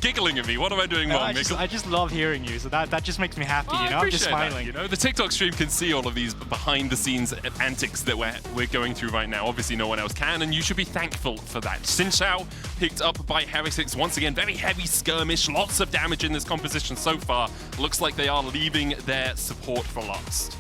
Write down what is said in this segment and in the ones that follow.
giggling at me? What am I doing wrong, Mikkel? I just love hearing you, so that just makes me happy, you know? I I'm just smiling. that, you know? The TikTok stream can see all of these behind-the-scenes antics that we're going through right now. Obviously, no one else can, and you should be thankful for that. Xin Zhao picked up by Heretics. Once again, very heavy skirmish, lots of damage in this composition so far. Looks like they are leaving their support for last.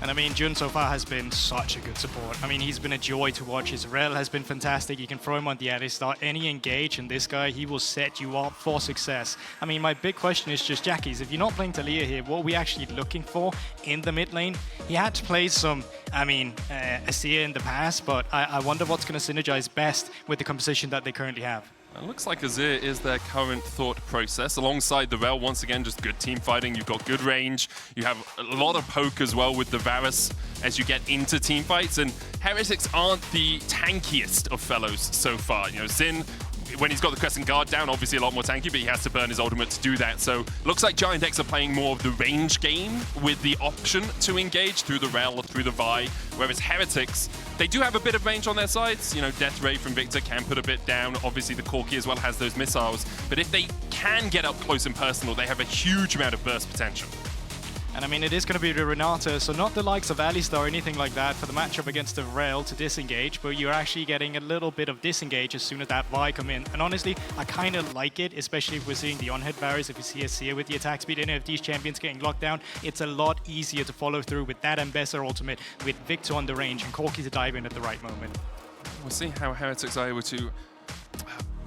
And I mean, Jun so far has been such a good support. I mean, he's been a joy to watch. His rel has been fantastic. You can throw him on the alley, start any engage, and this guy, he will set you up for success. I mean, my big question is just, Jackies, if you're not playing Talia here, what are we actually looking for in the mid lane? He had to play some, I mean, Asir in the past, but I wonder what's going to synergize best with the composition that they currently have. It looks like Azir is their current thought process. Alongside the Rel, once again, just good team fighting. You've got good range. You have a lot of poke as well with the Varus as you get into team fights. And Heretics aren't the tankiest of fellows so far. You know, Xin, when he's got the Crescent Guard down, obviously a lot more tanky, but he has to burn his ultimate to do that. So looks like GiantX are playing more of the range game with the option to engage through the Rel, through the Vi, whereas Heretics, they do have a bit of range on their sides. You know, Death Ray from Victor can put a bit down. Obviously, the Corki as well has those missiles. But if they can get up close and personal, they have a huge amount of burst potential. And I mean, it is going to be the Renata, so not the likes of Alistar or anything like that for the matchup against the Rel to disengage, but you're actually getting a little bit of disengage as soon as that Vi come in. And honestly, I kind of like it, especially if we're seeing the on-head barriers, if we see Asir with the attack speed, any of these champions getting locked down, it's a lot easier to follow through with that Ambassador ultimate, with Victor on the range and Corki to dive in at the right moment. We'll see how Heretics are able to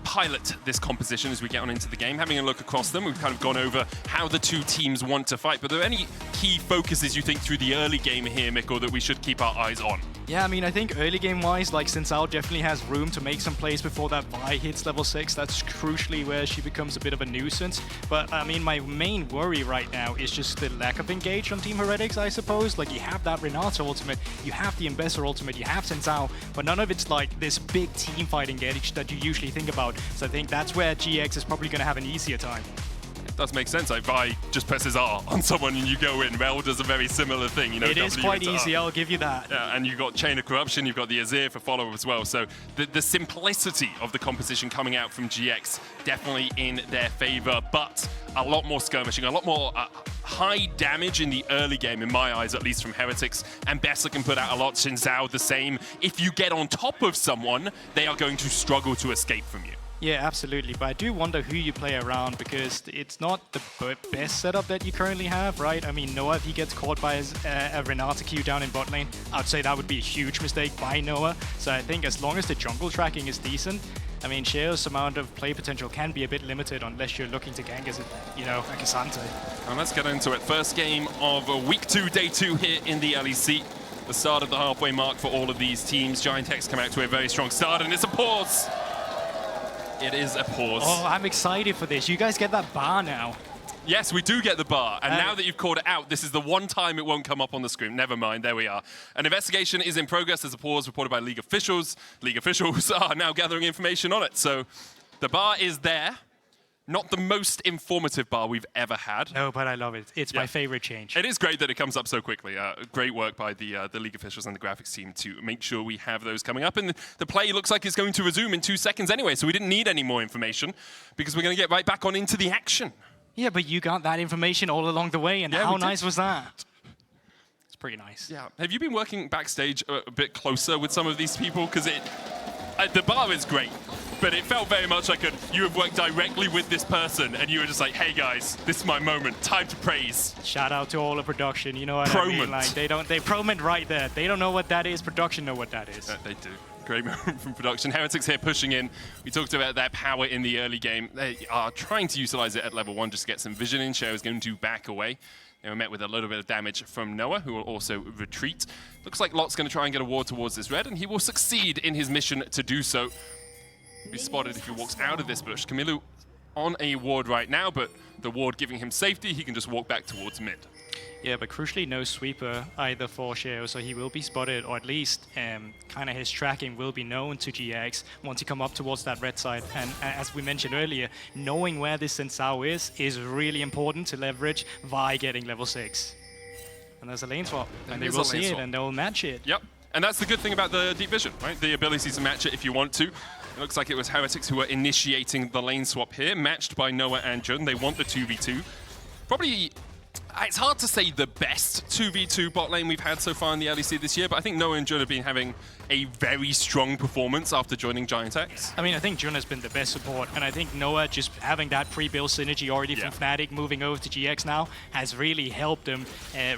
pilot this composition as we get on into the game. Having a look across them, we've kind of gone over how the two teams want to fight, but are there any key focuses you think through the early game here, Mikkel, that we should keep our eyes on? Yeah, I mean, I think early game-wise, like, Xin Zhao definitely has room to make some plays before that Vi hits level 6. That's crucially where she becomes a bit of a nuisance. But, I mean, my main worry right now is just the lack of engage on Team Heretics, I suppose. Like, you have that Renata ultimate, you have the Ambassador ultimate, you have Xin Zhao, but none of it's like this big team fight engage that you usually think about. So I think that's where GX is probably going to have an easier time. It does make sense. Like, Vi just presses R on someone and you go in. Rel does a very similar thing. You know, it is quite easy, I'll give you that. Yeah, and you've got Chain of Corruption, you've got the Azir for follow as well. So the simplicity of the composition coming out from GX definitely in their favor, but a lot more skirmishing, a lot more high damage in the early game, in my eyes, at least from Heretics. And Bessa can put out a lot. Xin Zhao the same. If you get on top of someone, they are going to struggle to escape from you. Yeah, absolutely. But I do wonder who you play around, because it's not the best setup that you currently have, right? I mean, Noah, if he gets caught by a Renata Q down in bot lane, I'd say that would be a huge mistake by Noah. So I think as long as the jungle tracking is decent, I mean, Shea's amount of play potential can be a bit limited unless you're looking to gank as, you know, like a Sante. And let's get into it. First game of week 2, day 2 here in the LEC. The start of the halfway mark for all of these teams. GiantX come out to a very strong start, and it's a pause. It is a pause. Oh, I'm excited for this. You guys get that bar now. Yes, we do get the bar. And now that you've called it out, this is the one time it won't come up on the screen. Never mind, there we are. An investigation is in progress. There's a pause reported by League officials. League officials are now gathering information on it. So the bar is there. Not the most informative bar we've ever had. No, but I love it. It's my favorite change. It is great that it comes up so quickly. Great work by the league officials and the graphics team to make sure we have those coming up. And the play looks like it's going to resume in 2 seconds anyway, so we didn't need any more information because we're going to get right back on into the action. Yeah, but you got that information all along the way, and how nice was that? It's pretty nice. Yeah. Have you been working backstage a bit closer with some of these people? Because the bar is great. But it felt very much like you have worked directly with this person, and you were just like, "Hey guys, this is my moment. Time to praise." Shout out to all of production. You know what I mean? Like they proment right there. They don't know what that is. Production know what that is. They do. Great moment from production. Heretics here pushing in. We talked about their power in the early game. They are trying to utilize it at level 1 just to get some vision in. Shao is going to back away. They were met with a little bit of damage from Noah, who will also retreat. Looks like Lot's going to try and get a ward towards this red, and he will succeed in his mission to do so. Be spotted if he walks out of this bush. Camilo on a ward right now, but the ward giving him safety, he can just walk back towards mid. Yeah, but crucially no sweeper either for Shao, so he will be spotted, or at least kind of his tracking will be known to GX once he come up towards that red side. And as we mentioned earlier, knowing where this Xin Zhao is really important to leverage Vi getting level 6. And there's a lane swap, and they will see it and they'll match it. Yep. And that's the good thing about the deep vision, right? The ability to match it if you want to. It looks like it was Heretics who were initiating the lane swap here, matched by Noah and Journee. They want the 2v2. Probably, it's hard to say the best 2v2 bot lane we've had so far in the LEC this year, but I think Noah and Journee have been having a very strong performance after joining GiantX. I mean, I think Journee has been the best support, and I think Noah just having that pre-built synergy already from Fnatic, moving over to GX now, has really helped them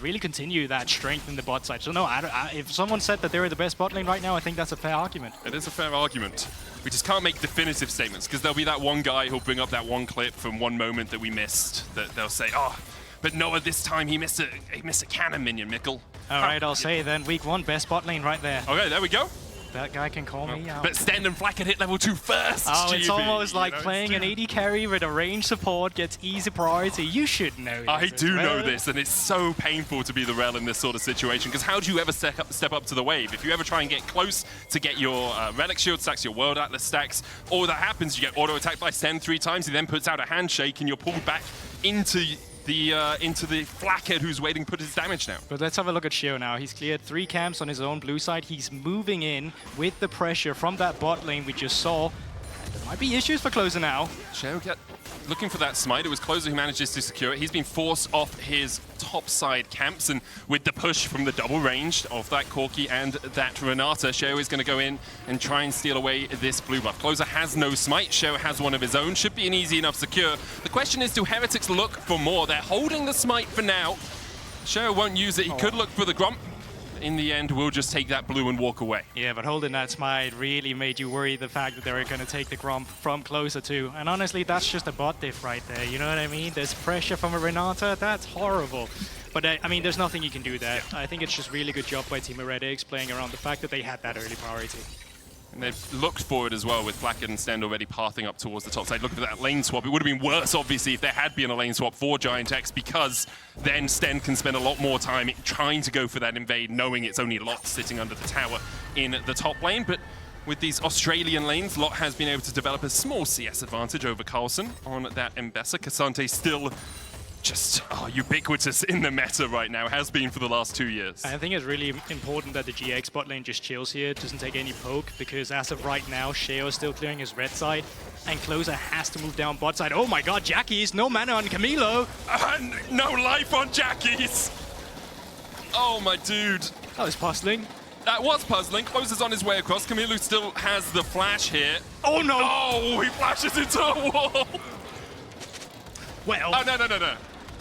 really continue that strength in the bot side. So no, if someone said that they're the best bot lane right now, I think that's a fair argument. It is a fair argument. We just can't make definitive statements, because there'll be that one guy who'll bring up that one clip from one moment that we missed, that they'll say, oh, but Noah this time he missed a cannon minion, Mikkel. All right, I'll say then, week 1, best bot lane right there. Okay, there we go. That guy can call me out. But Sten and Flack had hit level 2 first. Oh, it's GB. almost like playing an AD carry with a range support gets easy priority. You should know this. I do know this, and it's so painful to be the rel in this sort of situation, because how do you ever step up to the wave? If you ever try and get close to get your Relic Shield stacks, your World Atlas stacks, all that happens, you get auto-attacked by Sten 3 times, he then puts out a handshake, and you're pulled back into the Flackhead who's waiting to put his damage now. But let's have a look at Sheo now. He's cleared 3 camps on his own blue side. He's moving in with the pressure from that bot lane we just saw. There might be issues for Closer now. Sheo looking for that smite. It was Closer who manages to secure it. He's been forced off his top side camps, and with the push from the double range of that Corki and that Renata, Sheo is going to go in and try and steal away this blue buff. Closer has no smite. Sheo has one of his own. Should be an easy enough secure. The question is, do Heretics look for more? They're holding the smite for now. Sheo won't use it. He could look for the Grump. In the end, we'll just take that blue and walk away. Yeah, but holding that smite really made you worry the fact that they were going to take the Grump from Closer too. And honestly, that's just a bot diff right there, you know what I mean? There's pressure from a Renata, that's horrible. But I mean, there's nothing you can do there. I think it's just really good job by Team Heretics playing around the fact that they had that early priority. And they've looked forward as well with Flack and Sten already pathing up towards the top side. Looking for that lane swap. It would have been worse, obviously, if there had been a lane swap for GiantX, because then Sten can spend a lot more time trying to go for that invade, knowing it's only Lot sitting under the tower in the top lane. But with these Australian lanes, Lot has been able to develop a small CS advantage over Carlson on that Mbessa. Cassante still just ubiquitous in the meta right now, has been for the last 2 years. I think it's really important that the GX bot lane just chills here, doesn't take any poke, because as of right now, Sheo is still clearing his red side, and Closer has to move down bot side. Oh my god, Jackies, no mana on Camilo! And no life on Jackies! Oh my dude. That was puzzling. That was puzzling. Closer's on his way across. Camilo still has the flash here. Oh no! Oh, he flashes into a wall! Well... Oh, no.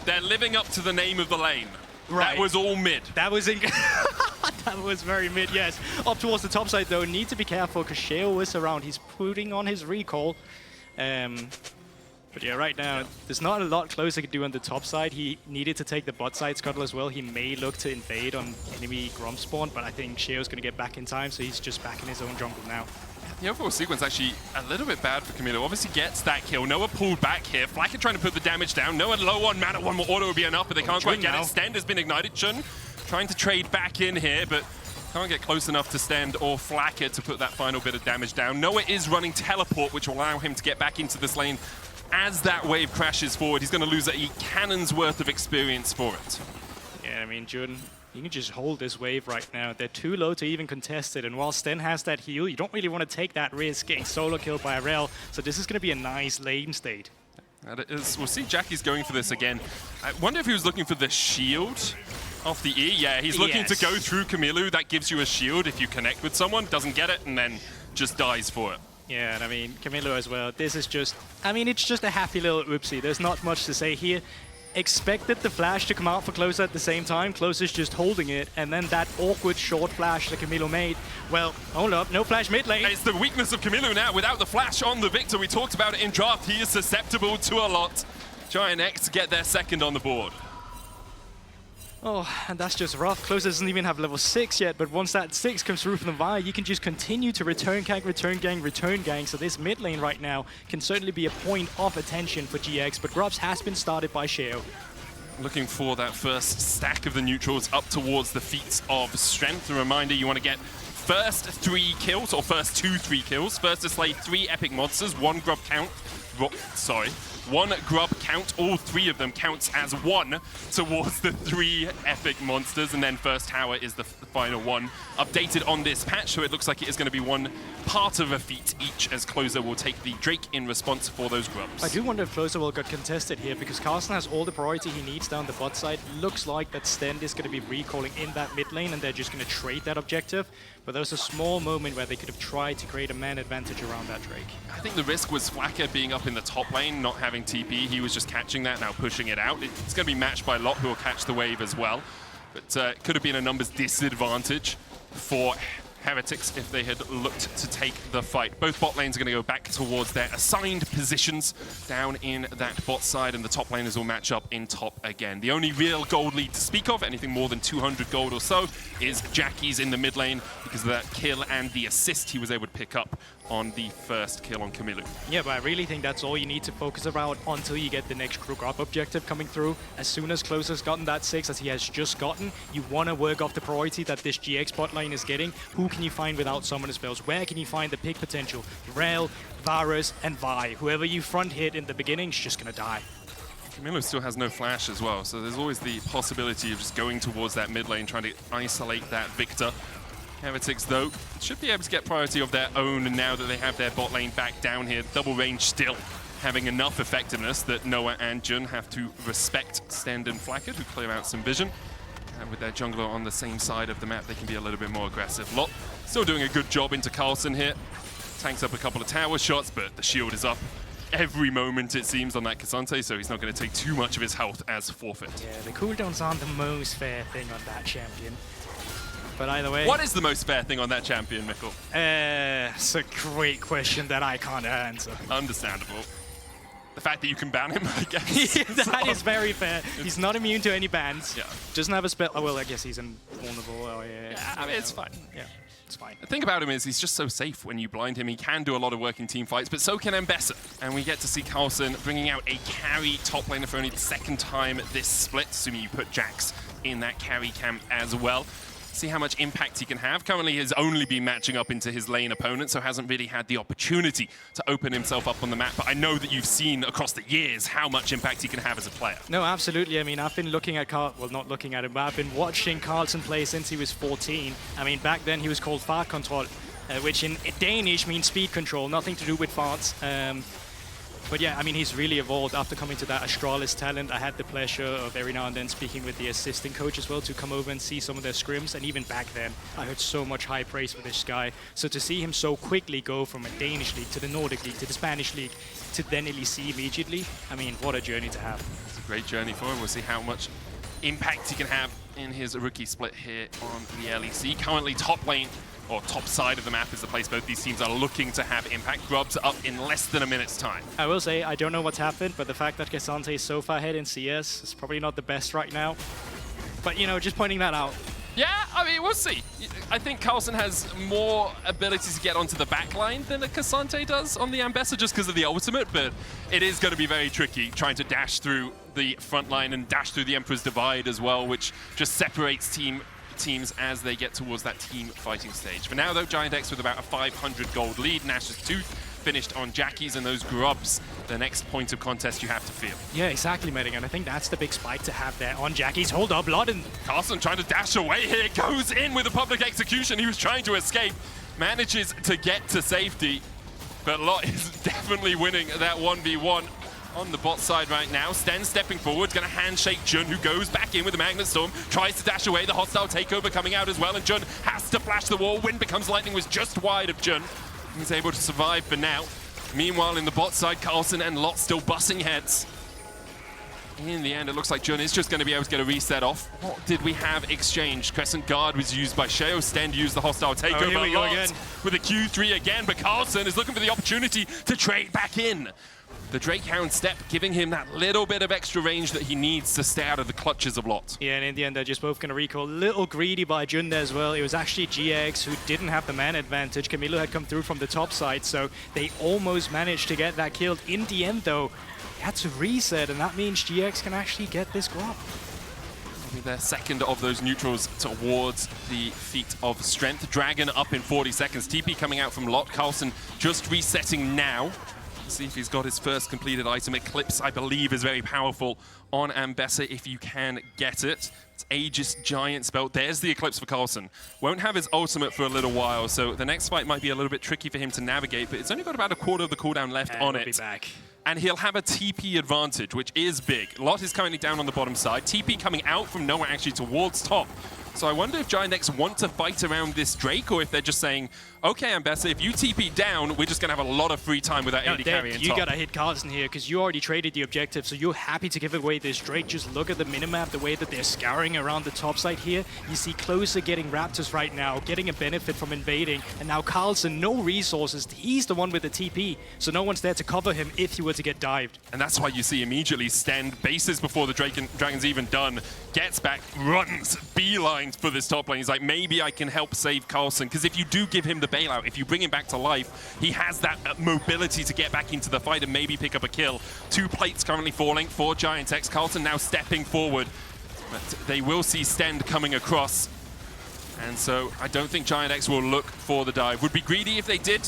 They're living up to the name of the lane. Right. That was all mid. That was that was very mid, yes. Up towards the top side, though, need to be careful because Sheo is around. He's putting on his recall. But yeah, right now, there's not a lot Closer can do on the top side. He needed to take the bot side scuttle as well. He may look to invade on enemy Grump spawn, but I think Sheo's going to get back in time, so he's just back in his own jungle now. The overall sequence actually a little bit bad for Camilo. Obviously gets that kill. Noah pulled back here. Flacker trying to put the damage down. Noah low on mana. One more auto would be enough, but they can't quite get it. Stand has been ignited. Chun trying to trade back in here, but can't get close enough to Stand or Flacker to put that final bit of damage down. Noah is running teleport, which will allow him to get back into this lane. As that wave crashes forward, he's going to lose a cannon's worth of experience for it. Yeah, I mean, Jordan, you can just hold this wave right now. They're too low to even contest it, and while Sten has that heal, you don't really want to take that risk getting solo killed by a rel, so this is going to be a nice lane state. And it is. We'll see Jackie's going for this again. I wonder if he was looking for the shield off the E. Yeah, he's looking to go through Camilo. That gives you a shield if you connect with someone, doesn't get it, and then just dies for it. Yeah, and I mean, Camilo as well. This is just, I mean, it's just a happy little oopsie. There's not much to say here. Expected the flash to come out for Closer at the same time. Closer's just holding it, and then that awkward short flash that Camilo made. Well, hold up, no flash mid lane. It's the weakness of Camilo now. Without the flash on the Victor, we talked about it in draft. He is susceptible to a lot. GiantX get their second on the board. Oh, and that's just rough. Closer doesn't even have level 6 yet, but once that 6 comes through from the Vi, you can just continue to return gank, return gang, return gang. So this mid lane right now can certainly be a point of attention for GX, but Grubs has been started by Sheo. Looking for that first stack of the neutrals up towards the feats of strength. A reminder, you want to get first 3 kills, or first 2-3 kills. First to slay 3 epic monsters, 1 grub count. One grub count, all 3 of them counts as 1 towards the 3 epic monsters, and then first tower is the final one. Updated on this patch, so it looks like it is going to be 1 part of a feat each, as Closer will take the Drake in response for those grubs. I do wonder if Closer will get contested here, because Carlsen has all the priority he needs down the bot side. Looks like that Stend is going to be recalling in that mid lane, and they're just going to trade that objective. But there was a small moment where they could have tried to create a man advantage around that Drake. I think the risk was Flacker being up in the top lane, not having TP. He was just catching that, now pushing it out. It's going to be matched by Lot, who will catch the wave as well. But it could have been a numbers disadvantage for Heretics if they had looked to take the fight. Both bot lanes are going to go back towards their assigned positions down in that bot side, and the top laners will match up in top again. The only real gold lead to speak of, anything more than 200 gold or so, is Jackie's in the mid lane because of that kill and the assist he was able to pick up on the first kill on Camilo. Yeah, but I really think that's all you need to focus around until you get the next Crook-Up objective coming through. As soon as Closer's gotten that 6, as he has just gotten, you want to work off the priority that this GX bot lane is getting. Who can you find without summoner spells? Where can you find the pick potential? Rel, Varus, and Vi. Whoever you front hit in the beginning is just going to die. Camilo still has no flash as well, so there's always the possibility of just going towards that mid lane, trying to isolate that Victor. Heretics, though, should be able to get priority of their own now that they have their bot lane back down here. Double range still having enough effectiveness that Noah and Jun have to respect Stend and Flacker to clear out some vision. And with their jungler on the same side of the map, they can be a little bit more aggressive. Lot still doing a good job into Carlsen here. Tanks up a couple of tower shots, but the shield is up every moment, it seems, on that Cassante, so he's not going to take too much of his health as forfeit. Yeah, the cooldowns aren't the most fair thing on that champion. But either way... What is the most fair thing on that champion, Mikkel? It's a great question that I can't answer. Understandable. The fact that you can ban him, I guess. Yeah, that is very fair. He's not immune to any bans. Yeah. Doesn't have a spell... Oh, well, I guess he's invulnerable. Oh, yeah. Yeah, I mean, it's fine. Yeah, it's fine. The thing about him is he's just so safe when you blind him. He can do a lot of work in team fights, but so can Mbessa. And we get to see Carlsen bringing out a carry top laner for only the 2nd time this split, assuming you put Jax in that carry camp as well. See how much impact he can have. Currently, he's only been matching up into his lane opponent, so hasn't really had the opportunity to open himself up on the map. But I know that you've seen across the years how much impact he can have as a player. No, absolutely. I mean, I've been looking at well, not looking at him, but I've been watching Carlsen play since he was 14. I mean, back then he was called fart control, which in Danish means speed control, nothing to do with farts. But yeah, I mean, he's really evolved after coming to that Astralis talent. I had the pleasure of every now and then speaking with the assistant coach as well to come over and see some of their scrims. And even back then, I heard so much high praise for this guy. So to see him so quickly go from a Danish league to the Nordic league to the Spanish league to then LEC immediately, I mean, what a journey to have. It's a great journey for him. We'll see how much impact he can have in his rookie split here on the LEC. Currently top lane, or top side of the map, is the place both these teams are looking to have impact. Grubs up in less than a minute's time. I will say, I don't know what's happened, but the fact that Cassante is so far ahead in CS is probably not the best right now. But, you know, just pointing that out. Yeah, I mean, we'll see. I think Carlsen has more ability to get onto the back line than a Cassante does on the Ambessa just because of the ultimate, but it is going to be very tricky trying to dash through the front line and dash through the Emperor's Divide as well, which just separates teams as they get towards that team fighting stage. For now, though, GiantX with about a 500 gold lead. Nash's Tooth finished on Jackie's, and those grubs, the next point of contest you have to feel. Yeah, exactly, Medding, and I think that's the big spike to have there on Jackie's. Hold up, Blood, and Carlsen trying to dash away here, goes in with a public execution. He was trying to escape, manages to get to safety, but Lot is definitely winning that 1v1 on the bot side right now. Sten stepping forward, going to handshake Jun, who goes back in with the Magnet Storm, tries to dash away. The hostile takeover coming out as well, and Jun has to flash the wall. Wind becomes lightning, was just wide of Jun. He's able to survive for now. Meanwhile, in the bot side, Carlsen and Lot still bussing heads. In the end, it looks like Jun is just going to be able to get a reset off. What did we have exchanged? Crescent Guard was used by Sheo. Stend used the hostile takeover. Here we go again. With a Q3 again, but Carlsen is looking for the opportunity to trade back in. The Drakehound step giving him that little bit of extra range that he needs to stay out of the clutches of Lot. Yeah, and in the end, they're just both going to recall. Little greedy by Jun there as well. It was actually GX who didn't have the man advantage. Camilo had come through from the top side, so they almost managed to get that killed. In the end, though, they had to reset, and that means GX can actually get this grub. Their second of those neutrals towards the feat of strength. Dragon up in 40 seconds. TP coming out from Lot. Carlsen just resetting now. See if he's got his first completed item. Eclipse, I believe, is very powerful on Ambessa if you can get it. It's Aegis Giant spell. There's the Eclipse for Carlson. Won't have his ultimate for a little while, so the next fight might be a little bit tricky for him to navigate, but it's only got about a quarter of the cooldown left on it. Be back. And he'll have a TP advantage, which is big. Lot is currently down on the bottom side. TP coming out from nowhere, actually, towards top. So I wonder if GiantX want to fight around this Drake, or if they're just saying, okay, Ambessa, if you TP down, we're just going to have a lot of free time without AD carrying top. You got to hit Carlson here, because you already traded the objective, so you're happy to give away this Drake. Just look at the minimap, the way that they're scouring around the top side here. You see Closer getting Raptors right now, getting a benefit from invading, and now Carlson, no resources. He's the one with the TP, so no one's there to cover him if he were to get dived. And that's why you see immediately Stand bases before the Dragon's even done, gets back, runs, beelines for this top lane. He's like, maybe I can help save Carlson, because if you do give him the bailout, if you bring him back to life, he has that mobility to get back into the fight and maybe pick up a kill. 2 plates currently falling for GiantX. Carlson now stepping forward, but they will see Stend coming across. And so I don't think GiantX will look for the dive. Would be greedy if they did.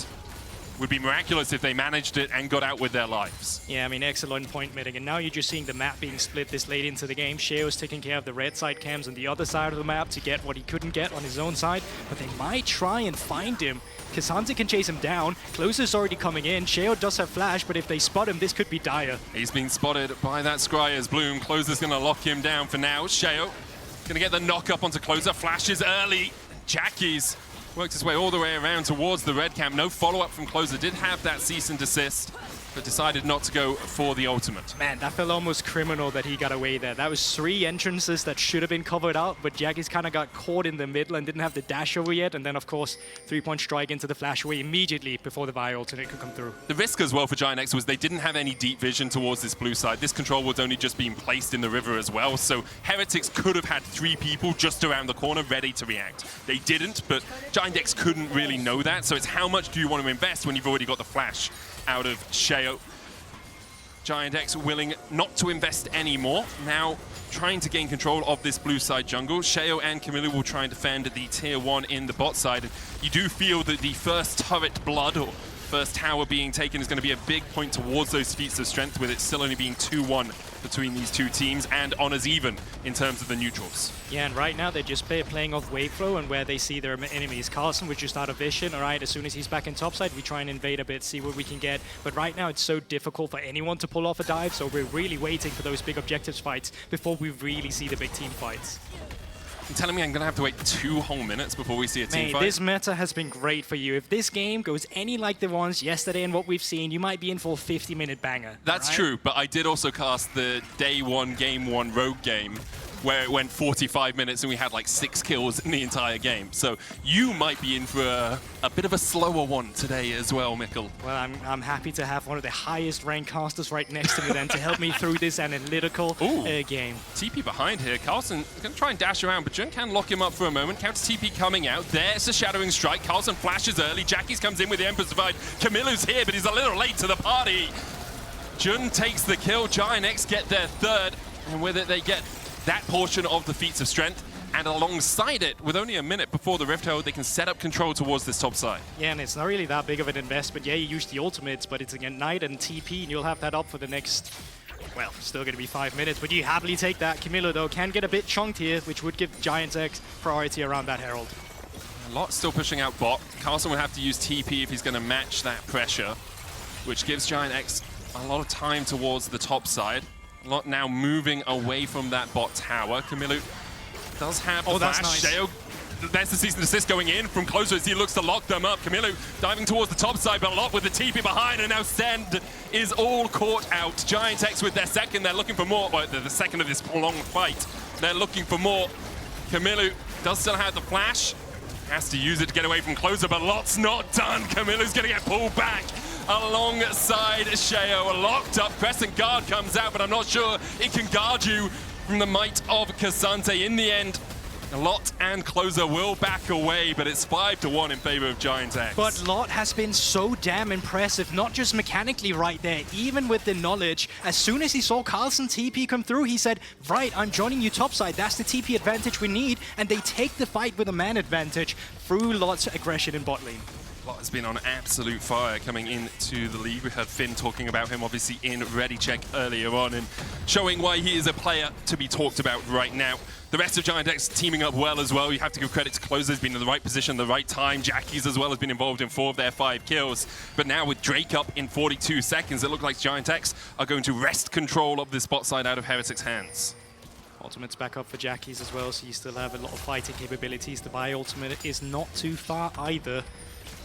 Would be miraculous if they managed it and got out with their lives. Yeah, I mean, excellent point, Mitting. And now you're just seeing the map being split this late into the game. Sheo's taking care of the red side cams on the other side of the map to get what he couldn't get on his own side. But they might try and find him. K'Sante can chase him down. Closer's already coming in. Sheo does have flash, but if they spot him, this could be dire. He's been spotted by that Scryer's Bloom. Closer's going to lock him down for now. Sheo going to get the knock up onto Closer. Flashes early. Jackie's works his way all the way around towards the red camp. No follow-up from Closer. Did have that cease and desist, but decided not to go for the ultimate. Man, that felt almost criminal that he got away there. That was 3 entrances that should have been covered out, but Jackie's kind of got caught in the middle and didn't have the dash over yet. And then, of course, 3-point strike into the flash away immediately before the Vi alternate could come through. The risk as well for GiantX was they didn't have any deep vision towards this blue side. This control was only just being placed in the river as well, so Heretics could have had 3 people just around the corner ready to react. They didn't, but GiantX couldn't really know that, so it's how much do you want to invest when you've already got the flash out of Sheo. GiantX willing not to invest anymore. Now trying to gain control of this blue side jungle. Sheo and Camilla will try and defend the tier 1 in the bot side. You do feel that the first turret blood or first tower being taken is going to be a big point towards those feats of strength, with it still only being 2-1 between these 2 teams, and honors even in terms of the neutrals. Yeah, and right now they're just playing off wave flow and where they see their enemies. Carlson was just out of vision. All right, as soon as he's back in topside, we try and invade a bit, see what we can get. But right now it's so difficult for anyone to pull off a dive, so we're really waiting for those big objectives fights before we really see the big team fights. You're telling me I'm going to have to wait 2 whole minutes before we see a team fight? This meta has been great for you. If this game goes any like the ones yesterday and what we've seen, you might be in for a 50-minute banger. That's true, but I did also cast the day 1, game 1 rogue game, where it went 45 minutes and we had like 6 kills in the entire game. So you might be in for a bit of a slower one today as well, Mikkel. Well, I'm happy to have one of the highest ranked casters right next to me then to help me through this analytical game. TP behind here. Carlson is going to try and dash around, but Jun can lock him up for a moment. Counter TP coming out. There's a Shadowing Strike. Carlson flashes early. Jackie's comes in with the Emperor's Divide. Camillo's here, but he's a little late to the party. Jun takes the kill. GiantX get their 3rd, and with it they get that portion of the feats of strength, and alongside it, with only a minute before the Rift Herald, they can set up control towards this top side. Yeah, and it's not really that big of an investment. Yeah, you use the ultimates, but it's again Knight and TP, and you'll have that up for the next, well, still going to be 5 minutes, but you happily take that. Camilo, though, can get a bit chunked here, which would give GiantX priority around that Herald. A lot still pushing out bot. Carlson would have to use TP if he's going to match that pressure, which gives GiantX a lot of time towards the top side. A lot now moving away from that bot tower. Camilo does have the flash. That's nice. Sheo, there's the cease and desist going in from Closer as he looks to lock them up. Camilo diving towards the top side, but a lot with the TP behind, and now Send is all caught out. GiantX with their 2nd, they're looking for more. Well, the 2nd of this long fight. They're looking for more. Camilo does still have the flash. Has to use it to get away from Closer, but lot's not done. Camilo's going to get pulled back alongside Sheo. A locked up Crescent Guard comes out, but I'm not sure it can guard you from the might of K'Sante. In the end, Lot and Closer will back away, but it's 5-1 in favor of GiantX. But Lot has been so damn impressive, not just mechanically right there, even with the knowledge. As soon as he saw Carlson TP come through, he said, right, I'm joining you topside. That's the TP advantage we need. And they take the fight with a man advantage through Lot's aggression in bot lane. Lot has been on absolute fire coming into the league. We heard Finn talking about him obviously in Ready Check earlier on and showing why he is a player to be talked about right now. The rest of GiantX teaming up well as well. You have to give credit to Closer, has been in the right position, the right time. Jackies as well has been involved in 4 of their 5 kills. But now with Drake up in 42 seconds, it looks like GiantX are going to wrest control of this bot side out of Heretics' hands. Ultimate's back up for Jackies as well, so you still have a lot of fighting capabilities. The buy ultimate is not too far either.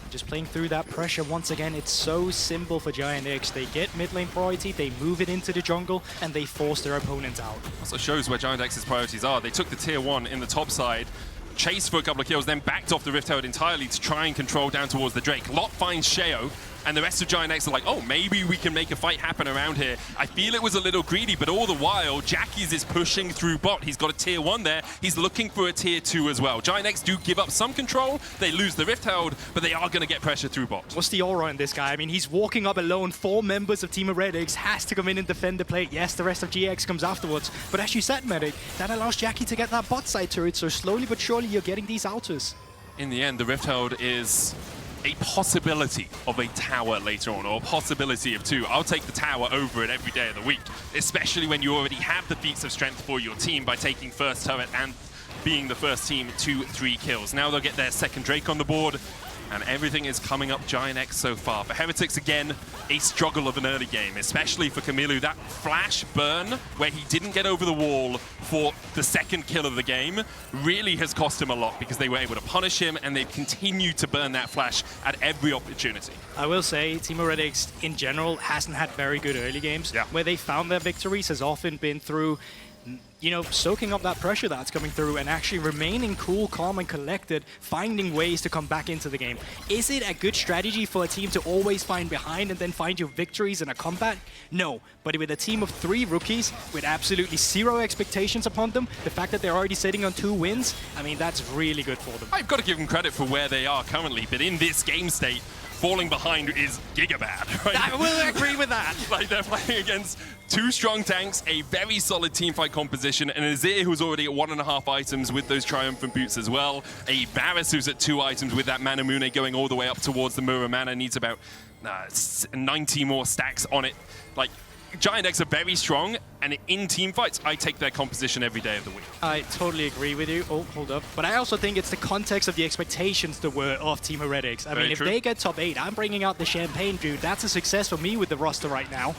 Just playing through that pressure once again. It's so simple for GiantX. They get mid lane priority, they move it into the jungle, and they force their opponents out. Also shows where GiantX's priorities are. They took the tier 1 in the top side, chased for a couple of kills, then backed off the Rift Herald entirely to try and control down towards the Drake. Lot finds Sheo, and the rest of GiantX are like, oh, maybe we can make a fight happen around here. I feel it was a little greedy, but all the while, Jackies is pushing through bot. He's got a tier 1 there. He's looking for a tier 2 as well. GiantX do give up some control. They lose the Rift Herald, but they are going to get pressure through bot. What's the aura in this guy? I mean, he's walking up alone. 4 members of Team Heretics has to come in and defend the plate. Yes, the rest of GX comes afterwards. But as you said, Medic, that allows Jackie to get that bot side turret. So slowly but surely, you're getting these outers. In the end, the Rift Herald is a possibility of a tower later on, or a possibility of 2. I'll take the tower over it every day of the week, especially when you already have the feats of strength for your team by taking first turret and being the first team to 3 kills. Now they'll get their second Drake on the board, and everything is coming up GiantX so far. For Heretics, again, a struggle of an early game, especially for Camilo. That flash burn, where he didn't get over the wall for the second kill of the game, really has cost him a lot because they were able to punish him, and they've continued to burn that flash at every opportunity. I will say, Team Heretics, in general, hasn't had very good early games. Yeah. Where they found their victories has often been through, you know, soaking up that pressure that's coming through and actually remaining cool, calm, and collected, finding ways to come back into the game. Is it a good strategy for a team to always find behind and then find your victories in a comeback? No, but with a team of 3 rookies with absolutely 0 expectations upon them, the fact that they're already sitting on 2 wins, I mean, that's really good for them. I've got to give them credit for where they are currently, but in this game state, falling behind is gigabad, right? I will agree with that. Like, they're playing against 2 strong tanks, a very solid teamfight composition, and Azir who's already at 1.5 items with those Triumphant Boots as well. A Varus who's at 2 items with that Manamune going all the way up towards the Muramana, needs about 90 more stacks on it. Like, GiantX are very strong, and in team fights, I take their composition every day of the week. I totally agree with you. Oh, hold up. But I also think it's the context of the expectations that were of Team Heretics. I mean, if they get top 8, I'm bringing out the champagne, dude. That's a success for me with the roster right now.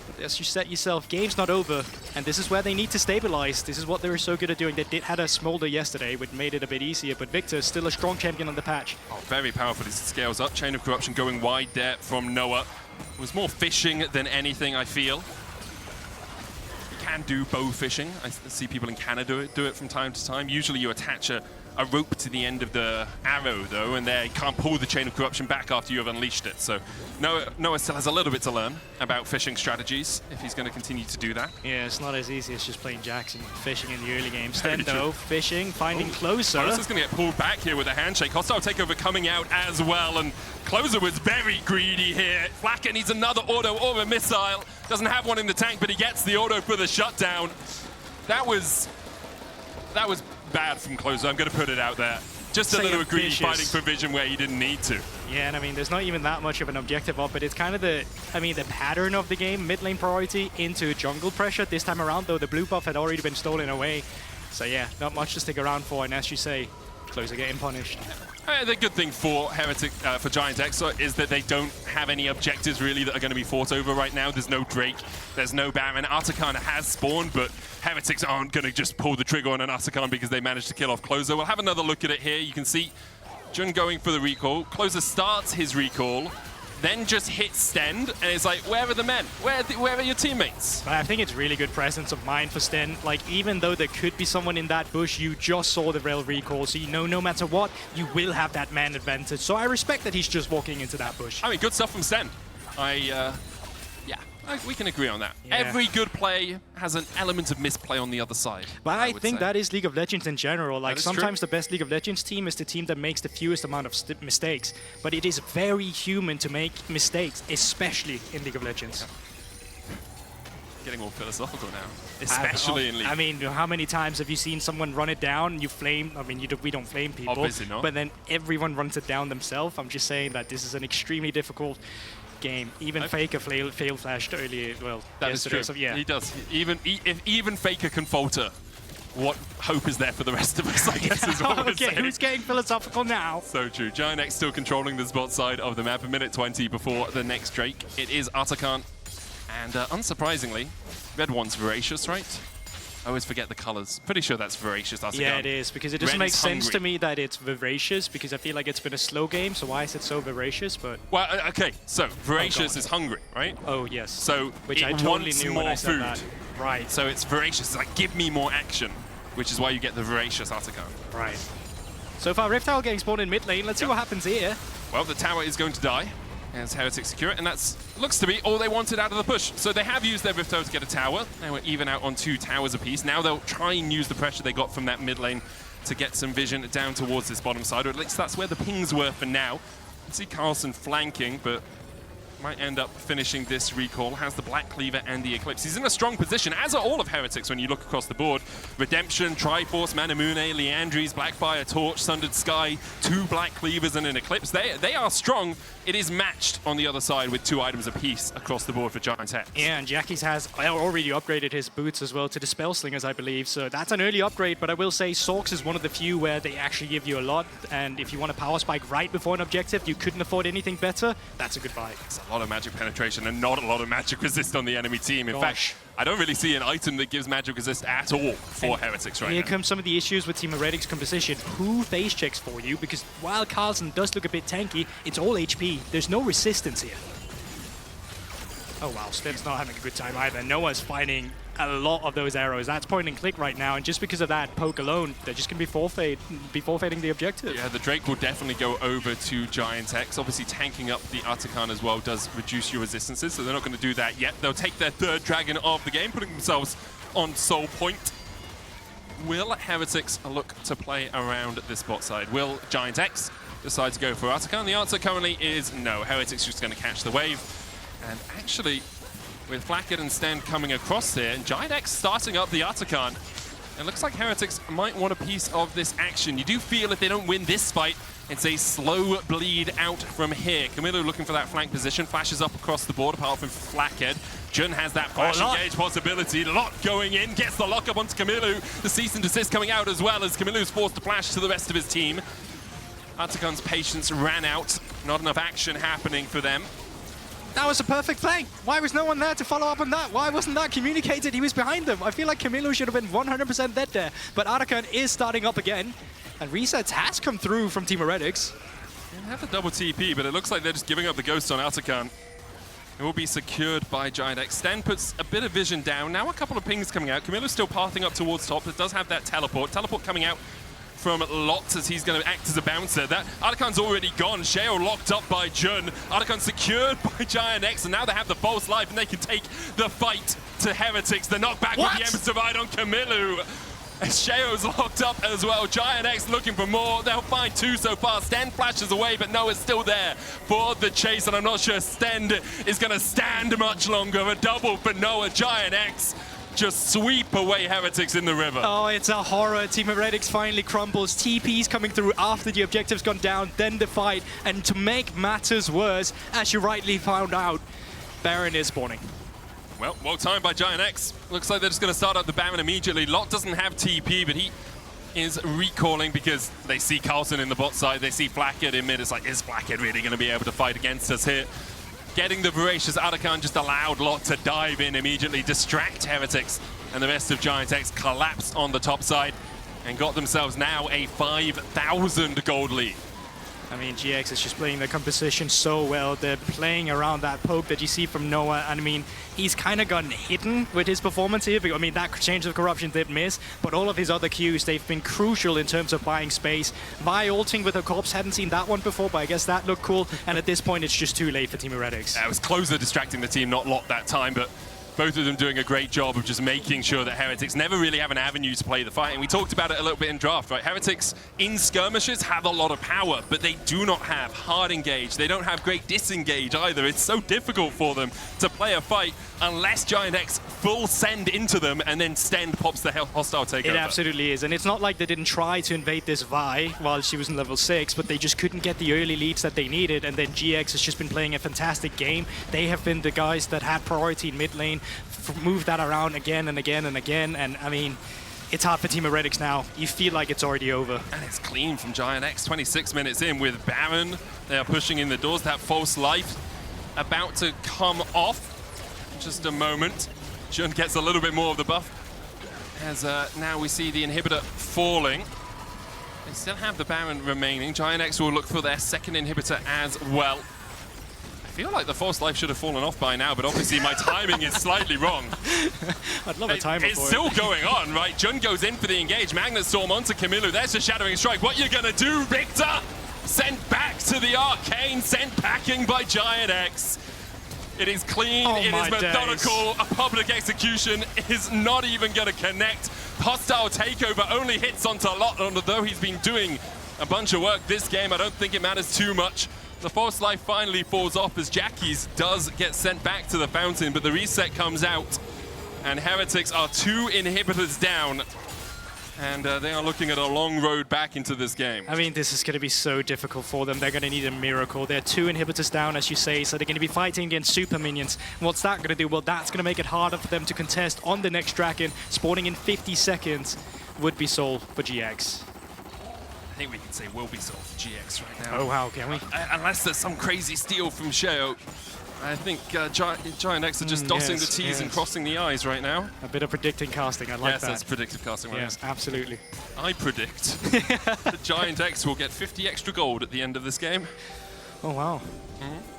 But as you said yourself, game's not over, and this is where they need to stabilize. This is what they were so good at doing. They did had a smolder yesterday, which made it a bit easier, but Victor is still a strong champion on the patch. Oh, very powerful as it scales up. Chain of Corruption going wide there from Noah. It was more fishing than anything, I feel. You can do bow fishing. I see people in Canada do it from time to time. Usually you attach a rope to the end of the arrow, though, and they can't pull the Chain of Corruption back after you have unleashed it. So Noah still has a little bit to learn about fishing strategies if he's going to continue to do that. Yeah, it's not as easy as just playing Jackson fishing in the early game. Stendo, fishing, finding Closer. Closer's going to get pulled back here with a handshake. Hostile takeover coming out as well, and Closer was very greedy here. Flacker needs another auto or a missile. Doesn't have one in the tank, but he gets the auto for the shutdown. That was bad from Closer, I'm going to put it out there. Just a little greedy fighting for vision where he didn't need to. Yeah, and I mean, there's not even that much of an objective up, but it's kind of the pattern of the game. Mid lane priority into jungle pressure. This time around, though, the blue buff had already been stolen away. So yeah, not much to stick around for, and as you say, Closer getting punished. The good thing for for GiantX is that they don't have any objectives really that are going to be fought over right now. There's no Drake, there's no Baron. Artican has spawned, but Heretics aren't going to just pull the trigger on an Artican because they managed to kill off Closer. We'll have another look at it here. You can see Jun going for the recall. Closer starts his recall, then just hits Stend, and it's like, where are the men? Where are your teammates? I think it's really good presence of mind for Stend. Like, even though there could be someone in that bush, you just saw the rail recall, so you know no matter what, you will have that man advantage. So I respect that he's just walking into that bush. I mean, good stuff from Stend. We can agree on that. Yeah. Every good play has an element of misplay on the other side. But I think that is League of Legends in general. Like, sometimes the best League of Legends team is the team that makes the fewest amount of mistakes. But it is very human to make mistakes, especially in League of Legends. getting more philosophical now, especially in League. I mean, how many times have you seen someone run it down? You flame. I mean, we don't flame people. Obviously not. But then everyone runs it down themselves. I'm just saying that this is an extremely difficult game. Even Faker fail flashed earlier. Well, that is true. So, yeah. He does. If even Faker can falter, what hope is there for the rest of us, I guess, is what we're saying. Who's getting philosophical now? So true. GiantX still controlling the bot side of the map. A minute 20 before the next Drake. It is Atakan. And unsurprisingly, red one's Voracious, right? I always forget the colors. Pretty sure that's Voracious. Yeah, it is, because it doesn't make sense to me that it's Voracious, because I feel like it's been a slow game, so why is it so Voracious? But well, okay, so Voracious is hungry, right? Oh, yes. So which it I totally wants knew more when I said food. that. Right. So it's Voracious. It's like, give me more action, which is why you get the Voracious Atakan. Right. So far, Rift Tower getting spawned in mid lane. Let's see what happens here. Well, the tower is going to die as Heretics secure it, and that's looks to be all they wanted out of the push. So they have used their Rift Tower to get a tower. They were even out on 2 towers apiece. Now they'll try and use the pressure they got from that mid lane to get some vision down towards this bottom side, or at least that's where the pings were for now. You can see Carlson flanking, but might end up finishing this recall. Has the Black Cleaver and the Eclipse. He's in a strong position, as are all of Heretics when you look across the board. Redemption, Triforce, Manamune, Leandries, Blackfire, Torch, Sundered Sky, 2 Black Cleavers and an Eclipse. They are strong. It is matched on the other side with 2 items apiece across the board for GiantX. Yeah, and Jackies has already upgraded his boots as well to the Spell Slingers, I believe. So that's an early upgrade, but I will say Sorks is one of the few where they actually give you a lot. And if you want a power spike right before an objective, you couldn't afford anything better. That's a good buy. It's a lot of magic penetration and not a lot of magic resist on the enemy team. In fact, I don't really see an item that gives magic resist at all for Heretics right now. Here comes some of the issues with Team Heretics composition. Who face checks for you? Because while Carlson does look a bit tanky, it's all HP. There's no resistance here. Oh wow, Stem's not having a good time either. Noah's fighting a lot of those arrows. That's point and click right now, and just because of that poke alone, they're just going to be forfeiting the objective. Yeah, the Drake will definitely go over to GiantX. Obviously, tanking up the Atakan as well does reduce your resistances, so they're not going to do that yet. They'll take their 3rd dragon of the game, putting themselves on soul point. Will Heretics look to play around this bot side? Will GiantX decide to go for Atakan? The answer currently is no. Heretics just going to catch the wave. And actually, with Flackett and Sten coming across here, and GiantX starting up the Atakan, it looks like Heretics might want a piece of this action. You do feel if they don't win this fight, it's a slow bleed out from here. Camilo looking for that flank position, flashes up across the board apart from Flackett. Jun has that flash engage possibility. Lot going in, gets the lockup onto Camilo. The cease and desist coming out as well as Camilo's forced to flash to the rest of his team. Atakan's patience ran out. Not enough action happening for them. That was a perfect flank. Why was no one there to follow up on that? Why wasn't that communicated? He was behind them. I feel like Camilo should have been 100% dead there. But Atakan is starting up again. And resets has come through from Team Heretics. They have a double TP, but it looks like they're just giving up the ghost on Atakan. It will be secured by GiantX. Sten puts a bit of vision down. Now a couple of pings coming out. Camilo's still pathing up towards top. It does have that teleport. Teleport coming out from Lots as he's going to act as a bouncer. That Atakan's already gone. Sheo locked up by Jun. Atakan secured by GiantX, and now they have the false life, and they can take the fight to Heretics. The knockback with the Emperor's Divide on Camilo. Sheo's locked up as well. GiantX looking for more. They'll find 2 so far. Sten flashes away, but Noah's still there for the chase, and I'm not sure Sten is going to stand much longer. A double for Noah. GiantX just sweep away Heretics in the river. Oh, it's a horror. Team Heretics finally crumbles. TP's coming through after the objective's gone down, then the fight. And to make matters worse, as you rightly found out, Baron is spawning. Well timed by GiantX. Looks like they're just going to start up the Baron immediately. Lot doesn't have TP, but he is recalling because they see Carlson in the bot side. They see Flackett in mid. It's like, is Flackett really going to be able to fight against us here? Getting the Voracious Atakan just allowed Lot to dive in immediately, distract Heretics, and the rest of GiantX collapsed on the top side and got themselves now a 5,000 gold lead. I mean, GX is just playing the composition so well. They're playing around that poke that you see from Noah. And I mean, he's kind of gotten hidden with his performance here. I mean, that Change of Corruption did miss, but all of his other Qs, they've been crucial in terms of buying space. Vi ulting with her corpse, hadn't seen that one before, but I guess that looked cool. And at this point, it's just too late for Team Heretics. It was Closer distracting the team, not Lot that time, but Both of them doing a great job of just making sure that Heretics never really have an avenue to play the fight. And we talked about it a little bit in draft, right? Heretics in skirmishes have a lot of power, but they do not have hard engage. They don't have great disengage either. It's so difficult for them to play a fight unless GiantX full send into them and then Stend pops the hostile takeover. It absolutely is. And it's not like they didn't try to invade this Vi while she was in level 6, but they just couldn't get the early leads that they needed. And then GX has just been playing a fantastic game. They have been the guys that had priority in mid lane, moved that around again and again and again. And I mean, it's hard for Team Heretics now. You feel like it's already over. And it's clean from GiantX, 26 minutes in with Baron. They are pushing in the doors. That false life about to come off. Just a moment. Jun gets a little bit more of the buff. As now we see the inhibitor falling. They still have the Baron remaining. GiantX will look for their second inhibitor as well. I feel like the false life should have fallen off by now, but obviously my timing is slightly wrong. I'd love a timer It's still going on, right? Jun goes in for the engage. Magnet Storm onto Camilo. There's the Shattering Strike. What you gonna do, Victor? Sent back to the Arcane. Sent packing by GiantX. It is clean, it is methodical, a public execution is not even going to connect. Hostile takeover only hits onto Lot, although he's been doing a bunch of work this game. I don't think it matters too much. The false life finally falls off as Jackies does get sent back to the fountain, but the reset comes out and Heretics are 2 inhibitors down. And they are looking at a long road back into this game. I mean, this is going to be so difficult for them. They're going to need a miracle. They're 2 inhibitors down, as you say, so they're going to be fighting against super minions. What's that going to do? Well, that's going to make it harder for them to contest on the next dragon. Spawning in 50 seconds would be sold for GX. I think we can say will be sold for GX right now. Oh, wow, can we? Unless there's some crazy steal from Sheo. I think GiantX are just dotting the T's and crossing the I's right now. A bit of predicting casting, I like that. Yes, that's predictive casting. Right? Yes, absolutely. I predict that GiantX will get 50 extra gold at the end of this game. Oh, wow.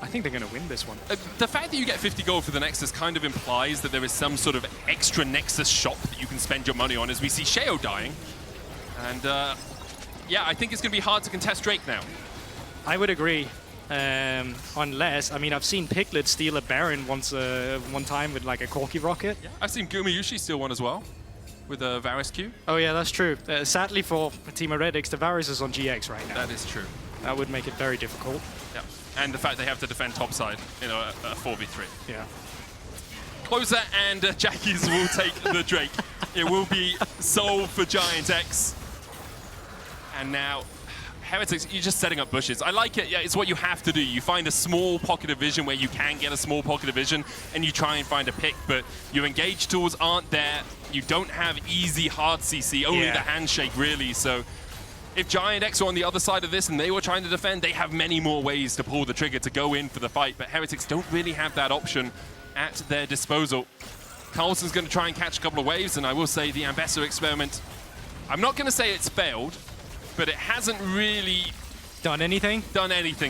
I think they're going to win this one. The fact that you get 50 gold for the Nexus kind of implies that there is some sort of extra Nexus shop that you can spend your money on, as we see Sheo dying. And yeah, I think it's going to be hard to contest Drake now. I would agree. Unless, I mean, I've seen Piglet steal a Baron one time with like a Corki rocket. Yeah. I've seen Gumayushi steal one as well with a Varus Q. Oh yeah, that's true. Sadly for Team Heretics, the Varus is on GX right now. That is true. That would make it very difficult. Yeah, and the fact they have to defend topside in a 4v3. Yeah. Closer and Jackies will take the Drake. It will be sold for GiantX. And now Heretics, you're just setting up bushes. I like it. Yeah, it's what you have to do. You find a small pocket of vision where you can get a small pocket of vision, and you try and find a pick, but your engage tools aren't there. You don't have easy hard CC, only the handshake really. So if GiantX are on the other side of this and they were trying to defend, they have many more ways to pull the trigger to go in for the fight, but Heretics don't really have that option at their disposal. Carlson's going to try and catch a couple of waves, and I will say the Ambassador experiment, I'm not going to say it's failed, but it hasn't really done anything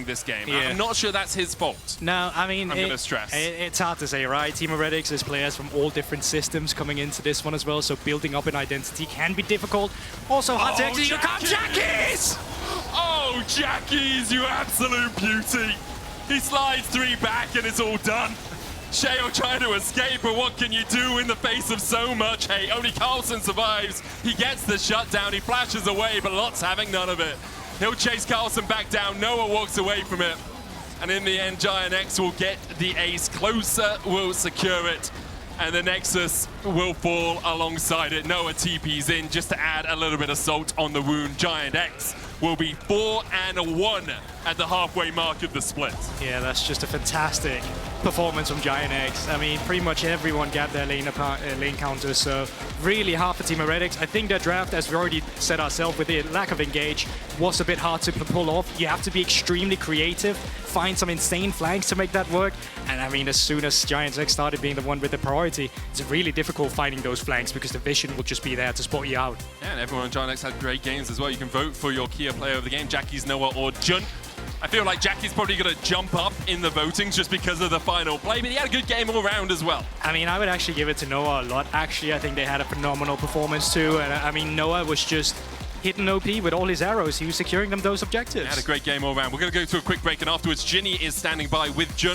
this game. Yeah. I'm not sure that's his fault. No, I mean, I'm going to stress. It's hard to say, right? Team Heretics is players from all different systems coming into this one as well, so building up an identity can be difficult. Also hard to execute. Jackies! Oh, Jackies, you absolute beauty! He slides 3 back and it's all done. Sheo trying to escape, but what can you do in the face of so much hate? Only Carlson survives. He gets the shutdown. He flashes away, but Lot's having none of it. He'll chase Carlson back down. Noah walks away from it. And in the end, GiantX will get the ace. Closer will secure it. And the Nexus will fall alongside it. Noah TP's in just to add a little bit of salt on the wound. GiantX will be 4-1 at the halfway mark of the split. Yeah, that's just a fantastic performance from GiantX. I mean, pretty much everyone got their lane counters, so really hard for Team Heretics. I think their draft, as we already said ourselves, with the lack of engage, was a bit hard to pull off. You have to be extremely creative, find some insane flanks to make that work, and I mean, as soon as GiantX started being the one with the priority, it's really difficult finding those flanks because the vision will just be there to spot you out. Yeah, and everyone on GiantX had great games as well. You can vote for your key player of the game, Jackies, Noah, or Jun. I feel like Jackie's probably going to jump up in the votings just because of the final play, but he had a good game all around as well. I mean, I would actually give it to Noah a lot. Actually, I think they had a phenomenal performance too. And I mean, Noah was just hitting OP with all his arrows. He was securing them those objectives. He had a great game all around. We're going to go to a quick break, and afterwards, Journee is standing by with Jun.